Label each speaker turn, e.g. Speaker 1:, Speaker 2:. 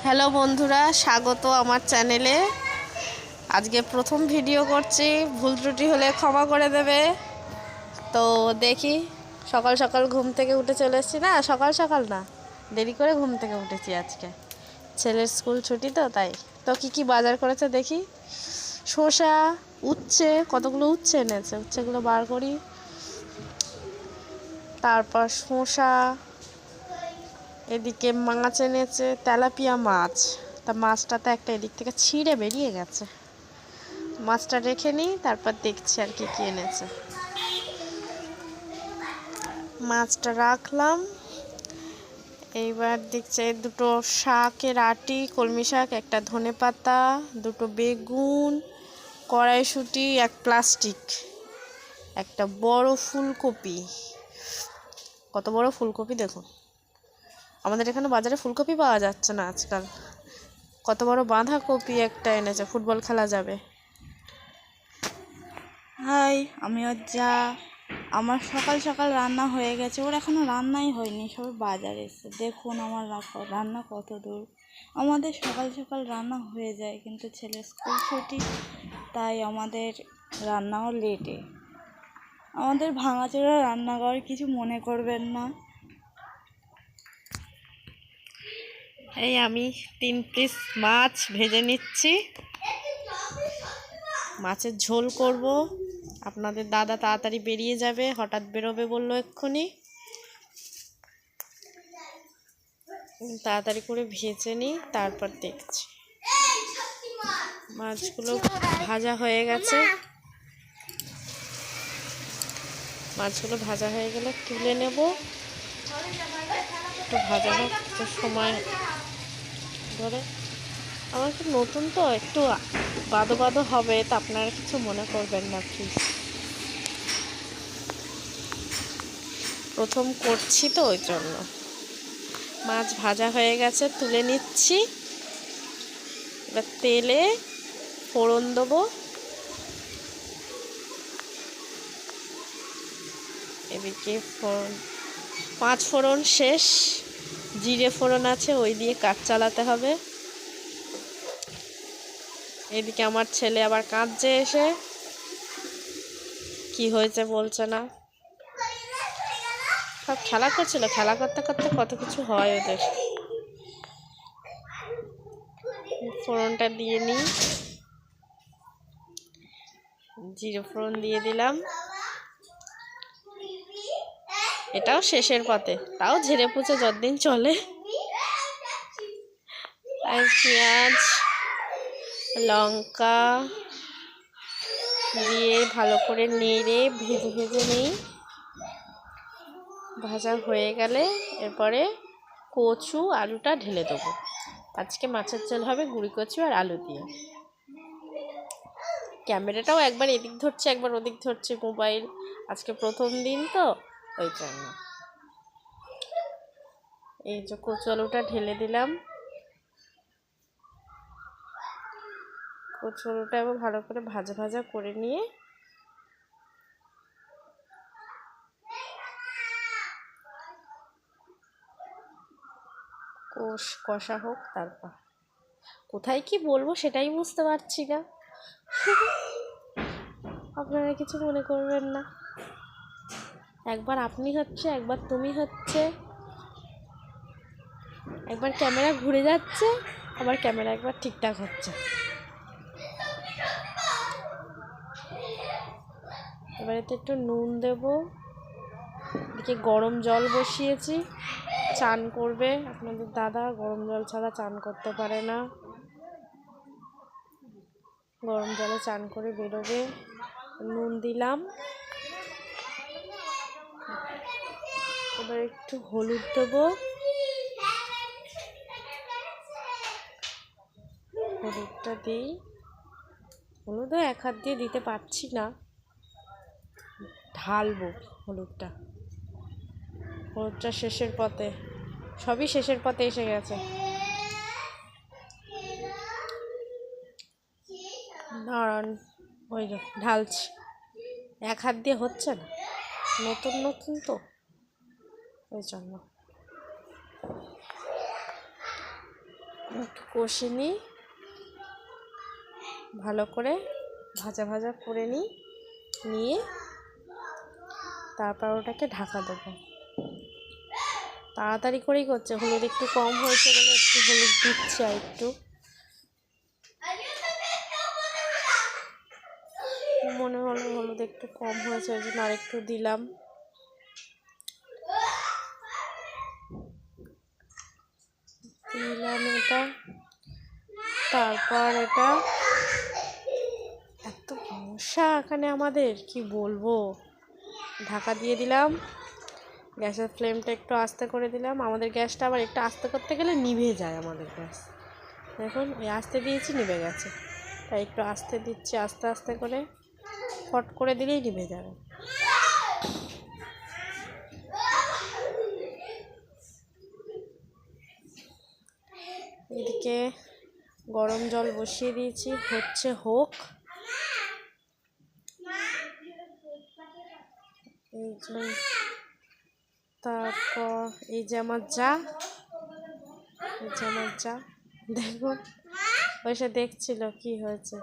Speaker 1: Hello বন্ধুরা, স্বাগত আমার চ্যানেলে। আজকে প্রথম ভিডিও করছি, ভুল ত্রুটি হলে ক্ষমা করে দেবে। তো দেখি, সকাল সকাল ঘুম থেকে উঠে চলে এসেছি। না, সকাল সকাল না, দেরি করে ঘুম থেকে উঠেছি আজকে। ছেলের স্কুল ছুটি তো তাই। তো কি বাজার করেছে দেখি। শসা, উচ্ছে, কতগুলো উচ্ছে এনেছে, উচ্ছেগুলো বার করি। তারপর শসা, এদিকে মাছ এনেছে, তেলাপিয়া মাছ। তা মাছটা তো একটা এদিক থেকে ছিঁড়ে বেরিয়ে গেছে। মাছটা রেখে নিই, তারপর দেখছি আর কি এনেছে। মাছটা রাখলাম। এইবার দেখছি দুটো শাকের আটি, কলমি শাক, একটা ধনেপাতা, দুটো বেগুন, কড়াইশুঁটি, এক প্লাস্টিক, একটা বড় ফুলকপি। কত বড় ফুলকপি দেখুন। আমাদের এখানে বাজারে ফুলকপি পাওয়া যাচ্ছে না আজকাল। কত বড় বাঁধাকপি একটা এনেছে, ফুটবল খেলা যাবে।
Speaker 2: হাই, আমি যা আমার সকাল সকাল রান্না হয়ে গেছে। ওর এখনো রান্নাই হয়নি, সব বাজারে এসছে। দেখুন আমার রান্না কত দূর। আমাদের সকাল সকাল রান্না হয়ে যায়, কিন্তু ছেলের স্কুল ছুটি, তাই আমাদের রান্নাও লেটে। আমাদের ভাঙাচোরা রান্নাঘর, কিছু মনে করবেন না।
Speaker 1: এই আমি 3 পিস মাছ ভেজে নিচ্ছি, মাছের ঝোল করব। আপনাদের দাদা তাড়াতাড়ি বেরিয়ে যাবে, হঠাৎ বেরোবে বললো এক্ষুনি। তাড়াতাড়ি করে ভেজে নিই, তারপর দেখছি। মাছগুলো ভাজা হয়ে গেছে। মাছগুলো ভাজা হয়ে গেলে তুলে নেব। একটু ভাজা হোক, একটু সময় ধরে। আমার একটু নতুন তো, একটু বাদো বাদো হবে, তা আপনারা কিছু মনে করবেন না প্লিজ। প্রথম করছি তো ওই জন্য। মাছ ভাজা হয়ে গেছে, তুলে নিচ্ছি। এবার তেলে ফোড়ন দেবো। এদিকে ফোড়ন, 5 ফোড়ন শেষ, জিরে ফোড়ন আছে, ওই দিয়ে কাজ চালাতে হবে। এদিকে আমার ছেলে আবার কাঁদছে এসে, কি হয়েছে বলছে না। সব খেলা করছিল, খেলা করতে করতে কত কিছু হয় ওদের। ফোড়নটা দিয়ে নিই, জিরে ফোড়ন দিয়ে দিলাম। এটাও শেষের পথে, তাও ঝেড়ে পুছে যতদিন চলে। আর পেঁয়াজ, লঙ্কা দিয়ে ভালো করে নেড়ে ভেজে ভেজে নিই। ভাজা হয়ে গেলে এরপরে কচু আলুটা ঢেলে দেবো। আজকে মাছের ঝোল হবে গুঁড়ি কচু আর আলু দিয়ে। ক্যামেরাটাও একবার এদিক ধরছে, একবার ওদিক ধরছে মোবাইল। আজকে প্রথম দিন তো, ওই জন্য। এই যে কচু আলুটা ঢেলে দিলাম। কচু আলুটা এবার ভালো করে ভাজা ভাজা করে নিয়ে কষা হোক। তারপর কোথায় কি বলবো সেটাই বুঝতে পারছি না। আপনারা কিছু মনে করবেন না। একবার আপনি হচ্ছে, একবার তুমি হচ্ছে, একবার ক্যামেরা ঘুরে যাচ্ছে, আবার ক্যামেরা একবার ঠিকঠাক হচ্ছে। এবার এতে একটু নুন দেব। এদিকে গরম জল বসিয়েছি, চান করবে আপনাদের দাদা। গরম জল ছাড়া চান করতে পারে না। গরম জলে চান করে বেরোবে। নুন দিলাম। এবার একটু হলুদ দেবো। হলুদটা দিই। হলুদও 1 হাত দিয়ে দিতে পারছি না, ঢালবো হলুদটা। হলুদটা শেষের পথে, সবই শেষের পথে এসে গেছে। দাঁড়ান, ওই যে ঢালছি। 1 হাত দিয়ে হচ্ছে না, নতুন নতুন তো, ওই জন্য। একটু কষে নিই, ভালো করে ভাজা ভাজা করে নিয়ে তারপর ওটাকে ঢাকা দেবো। তাড়াতাড়ি করেই করছে, হলুদ একটু কম হয়েছে বলে একটু হলুদ দিচ্ছে, আর একটু মনে হলো হলুদ একটু কম হয়েছে, ওই জন্য আরেকটু দিলাম। এটা, তারপর এটা এত মশা এখানে আমাদের কি বলবো। ঢাকা দিয়ে দিলাম, গ্যাসের ফ্লেমটা একটু আস্তে করে দিলাম। আমাদের গ্যাসটা আবার একটু আস্তে করতে গেলে নিভে যায় আমাদের গ্যাস, দেখুন ওই আস্তে দিয়েছি নিভে গেছে, তাই একটু আস্তে দিচ্ছি, আস্তে আস্তে করে, ফট করে দিলেই নিভে যাবে। এদিকে গরম জল বসিয়ে দিয়েছি, হচ্ছে হোক। তারপর এই যে আমার যা, দেখুন বসে দেখছিল কি হয়েছে।